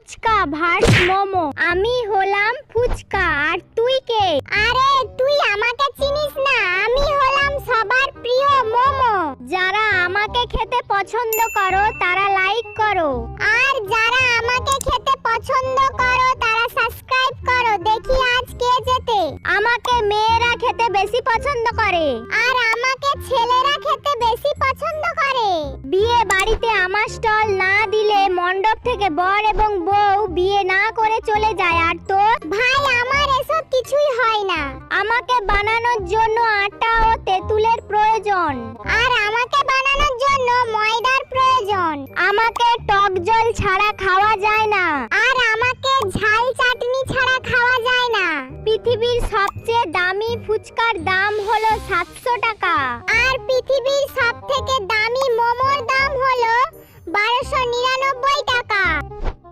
Fuchka verse momo. আমি হলাম ফুচকা আর তুই কে? আরে তুই আমাকে চিনিস না, আমি হলাম সবার প্রিয় মোমো। যারা আমাকে খেতে পছন্দ করো তারা লাইক করো, আর যারা আমাকে খেতে পছন্দ করো তারা সাবস্ক্রাইব করো। দেখি আজ কে জেতে। আমাকে মেয়েরা খেতে বেশি পছন্দ করে আর আমাকে ছেলেরা খেতে বেশি পছন্দ করে। বিয়ে বাড়িতে আমার স্টল না দিলে মণ্ডপ থেকে বর এবং বউ বিয়ে না করে চলে যায়। আর তোর? ভাই আমার এসব কিছুই হয় না। আমাকে বানানোর জন্য আটা ও তেঁতুলের প্রয়োজন, আর আমাকে বানানোর জন্য ময়দার প্রয়োজন। আমাকে টক জল ছাড়া